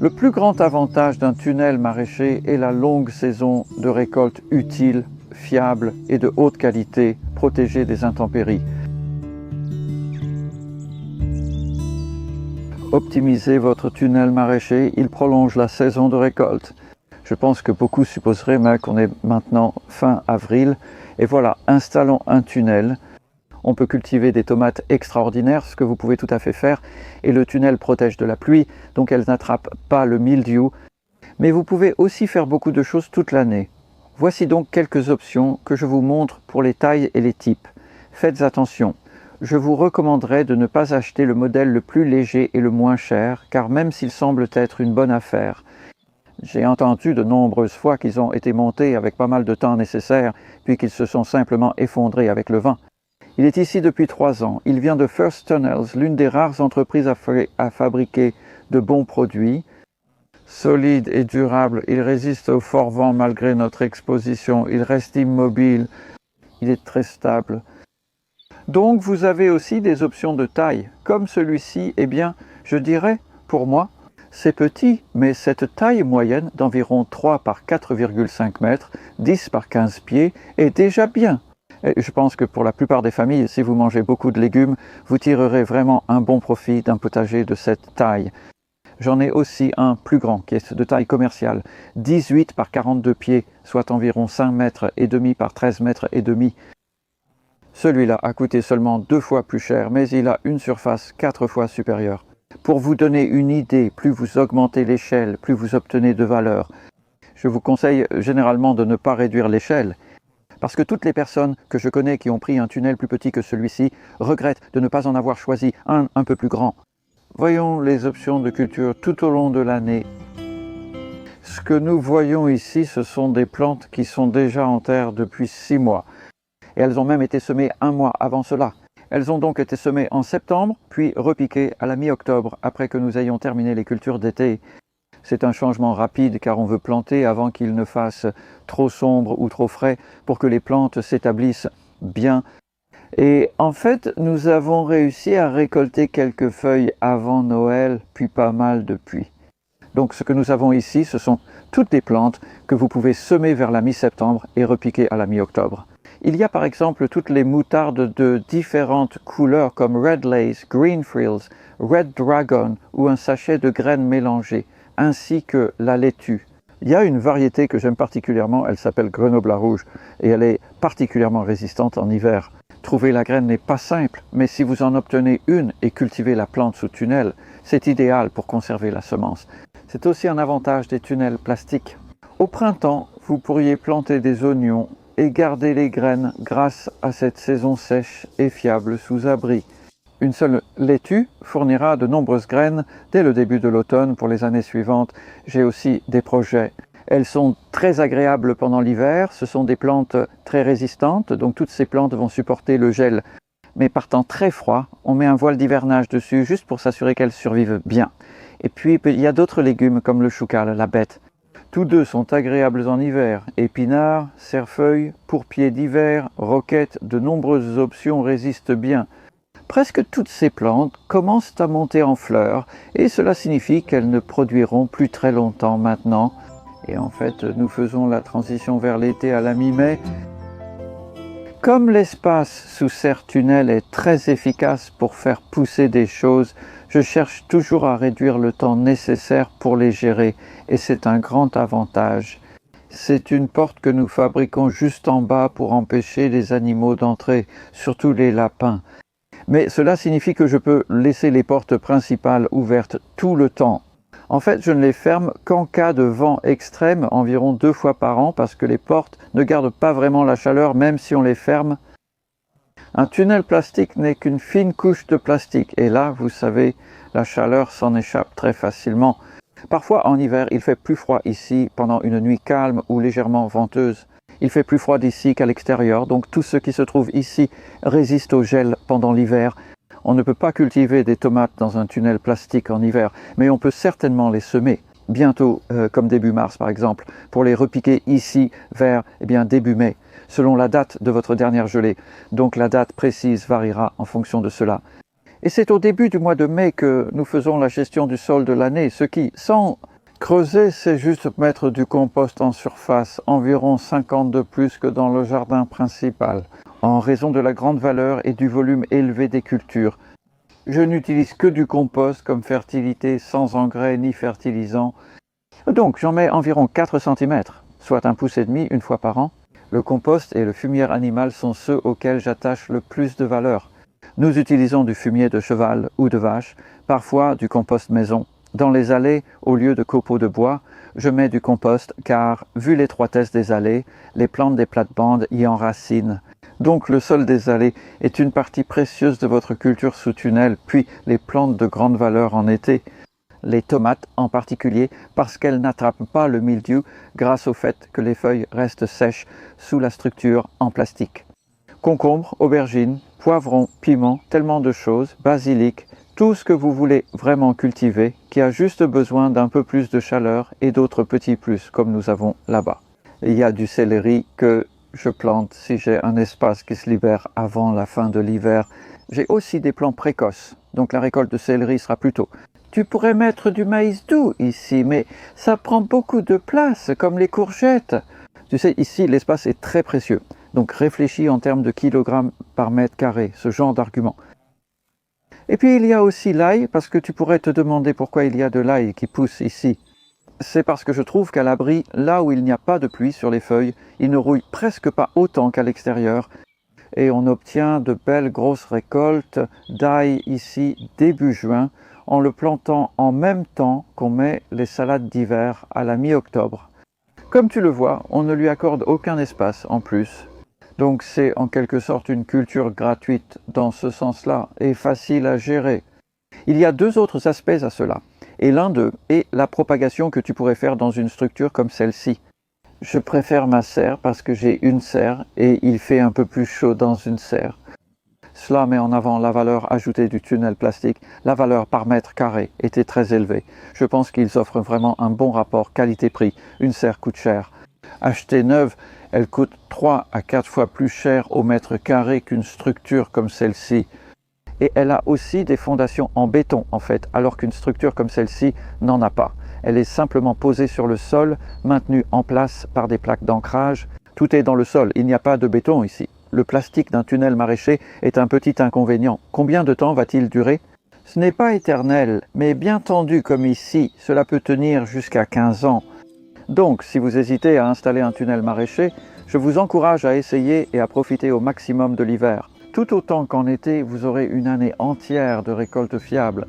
Le plus grand avantage d'un tunnel maraîcher est la longue saison de récolte utile, fiable et de haute qualité, protégée des intempéries. Optimisez votre tunnel maraîcher, il prolonge la saison de récolte. Je pense que beaucoup supposeraient qu'on est maintenant fin avril. Et voilà, installons un tunnel. On peut cultiver des tomates extraordinaires, ce que vous pouvez tout à fait faire. Et le tunnel protège de la pluie, donc elles n'attrapent pas le mildiou. Mais vous pouvez aussi faire beaucoup de choses toute l'année. Voici donc quelques options que je vous montre pour les tailles et les types. Faites attention. Je vous recommanderais de ne pas acheter le modèle le plus léger et le moins cher, car même s'il semble être une bonne affaire, j'ai entendu de nombreuses fois qu'ils ont été montés avec pas mal de temps nécessaire, puis qu'ils se sont simplement effondrés avec le vent. Il est ici depuis 3 ans. Il vient de First Tunnels, l'une des rares entreprises à fabriquer de bons produits. Solide et durable, il résiste au fort vent malgré notre exposition. Il reste immobile. Il est très stable. Donc vous avez aussi des options de taille. Comme celui-ci, eh bien, je dirais, pour moi, c'est petit, mais cette taille moyenne d'environ 3 par 4,5 mètres, 10 par 15 pieds, est déjà bien. Et je pense que pour la plupart des familles, si vous mangez beaucoup de légumes, vous tirerez vraiment un bon profit d'un potager de cette taille. J'en ai aussi un plus grand, qui est de taille commerciale, 18 par 42 pieds, soit environ 5 mètres et demi par 13 mètres et demi. Celui-là a coûté seulement 2 fois plus cher, mais il a une surface 4 fois supérieure. Pour vous donner une idée, plus vous augmentez l'échelle, plus vous obtenez de valeur. Je vous conseille généralement de ne pas réduire l'échelle, parce que toutes les personnes que je connais qui ont pris un tunnel plus petit que celui-ci regrettent de ne pas en avoir choisi un peu plus grand. Voyons les options de culture tout au long de l'année. Ce que nous voyons ici, ce sont des plantes qui sont déjà en terre depuis 6 mois. Et elles ont même été semées 1 mois avant cela. Elles ont donc été semées en septembre, puis repiquées à la mi-octobre, après que nous ayons terminé les cultures d'été. C'est un changement rapide car on veut planter avant qu'il ne fasse trop sombre ou trop frais pour que les plantes s'établissent bien. Et en fait, nous avons réussi à récolter quelques feuilles avant Noël, puis pas mal depuis. Donc ce que nous avons ici, ce sont toutes des plantes que vous pouvez semer vers la mi-septembre et repiquer à la mi-octobre. Il y a par exemple toutes les moutardes de différentes couleurs comme Red Lace, Green Frills, Red Dragon ou un sachet de graines mélangées, ainsi que la laitue. Il y a une variété que j'aime particulièrement, elle s'appelle Grenoble à rouge et elle est particulièrement résistante en hiver. Trouver la graine n'est pas simple, mais si vous en obtenez une et cultivez la plante sous tunnel, c'est idéal pour conserver la semence. C'est aussi un avantage des tunnels plastiques. Au printemps, vous pourriez planter des oignons et garder les graines grâce à cette saison sèche et fiable sous abri. Une seule laitue fournira de nombreuses graines dès le début de l'automne pour les années suivantes. J'ai aussi des projets. Elles sont très agréables pendant l'hiver, ce sont des plantes très résistantes, donc toutes ces plantes vont supporter le gel. Mais par temps très froid, on met un voile d'hivernage dessus juste pour s'assurer qu'elles survivent bien. Et puis il y a d'autres légumes comme le choucal, la bête. Tous deux sont agréables en hiver. Épinards, cerfeuil, pourpier d'hiver, roquettes, de nombreuses options résistent bien. Presque toutes ces plantes commencent à monter en fleurs et cela signifie qu'elles ne produiront plus très longtemps maintenant. Et en fait, nous faisons la transition vers l'été à la mi-mai. Comme l'espace sous serre tunnel est très efficace pour faire pousser des choses, je cherche toujours à réduire le temps nécessaire pour les gérer et c'est un grand avantage. C'est une porte que nous fabriquons juste en bas pour empêcher les animaux d'entrer, surtout les lapins. Mais cela signifie que je peux laisser les portes principales ouvertes tout le temps. En fait, je ne les ferme qu'en cas de vent extrême, environ 2 fois par an, parce que les portes ne gardent pas vraiment la chaleur, même si on les ferme. Un tunnel plastique n'est qu'une fine couche de plastique, et là, vous savez, la chaleur s'en échappe très facilement. Parfois, en hiver, il fait plus froid ici pendant une nuit calme ou légèrement venteuse. Il fait plus froid ici qu'à l'extérieur, donc tout ce qui se trouve ici résiste au gel pendant l'hiver. On ne peut pas cultiver des tomates dans un tunnel plastique en hiver, mais on peut certainement les semer, bientôt, comme début mars par exemple, pour les repiquer ici vers début mai, selon la date de votre dernière gelée. Donc la date précise variera en fonction de cela. Et c'est au début du mois de mai que nous faisons la gestion du sol de l'année, ce qui, sans creuser, c'est juste mettre du compost en surface, environ 50 de plus que dans le jardin principal, en raison de la grande valeur et du volume élevé des cultures. Je n'utilise que du compost comme fertilité sans engrais ni fertilisant. Donc j'en mets environ 4 cm, soit 1,5 pouce une fois par an. Le compost et le fumier animal sont ceux auxquels j'attache le plus de valeur. Nous utilisons du fumier de cheval ou de vache, parfois du compost maison. Dans les allées, au lieu de copeaux de bois, je mets du compost car, vu l'étroitesse des allées, les plantes des plates-bandes y enracinent. Donc le sol des allées est une partie précieuse de votre culture sous tunnel, puis les plantes de grande valeur en été. Les tomates en particulier, parce qu'elles n'attrapent pas le mildiou grâce au fait que les feuilles restent sèches sous la structure en plastique. Concombres, aubergines, poivrons, piments, tellement de choses, basilic, tout ce que vous voulez vraiment cultiver, qui a juste besoin d'un peu plus de chaleur et d'autres petits plus comme nous avons là-bas. Il y a du céleri que je plante si j'ai un espace qui se libère avant la fin de l'hiver. J'ai aussi des plants précoces, donc la récolte de céleri sera plus tôt. Tu pourrais mettre du maïs doux ici, mais ça prend beaucoup de place, comme les courgettes. Tu sais, ici, l'espace est très précieux. Donc réfléchis en termes de kilogrammes par mètre carré, ce genre d'argument. Et puis il y a aussi l'ail, parce que tu pourrais te demander pourquoi il y a de l'ail qui pousse ici. C'est parce que je trouve qu'à l'abri, là où il n'y a pas de pluie sur les feuilles, il ne rouille presque pas autant qu'à l'extérieur. Et on obtient de belles grosses récoltes d'ail ici début juin, en le plantant en même temps qu'on met les salades d'hiver à la mi-octobre. Comme tu le vois, on ne lui accorde aucun espace en plus. Donc c'est en quelque sorte une culture gratuite dans ce sens-là et facile à gérer. Il y a deux autres aspects à cela, et l'un d'eux est la propagation que tu pourrais faire dans une structure comme celle-ci. Je préfère ma serre parce que j'ai une serre et il fait un peu plus chaud dans une serre. Cela met en avant la valeur ajoutée du tunnel plastique. La valeur par mètre carré était très élevée. Je pense qu'ils offrent vraiment un bon rapport qualité-prix. Une serre coûte cher. Achetée neuve, elle coûte 3 à 4 fois plus cher au mètre carré qu'une structure comme celle-ci. Et elle a aussi des fondations en béton en fait, alors qu'une structure comme celle-ci n'en a pas. Elle est simplement posée sur le sol, maintenue en place par des plaques d'ancrage. Tout est dans le sol, il n'y a pas de béton ici. Le plastique d'un tunnel maraîcher est un petit inconvénient. Combien de temps va-t-il durer? Ce n'est pas éternel, mais bien tendu comme ici, cela peut tenir jusqu'à 15 ans. Donc, si vous hésitez à installer un tunnel maraîcher, je vous encourage à essayer et à profiter au maximum de l'hiver. Tout autant qu'en été, vous aurez une année entière de récoltes fiables.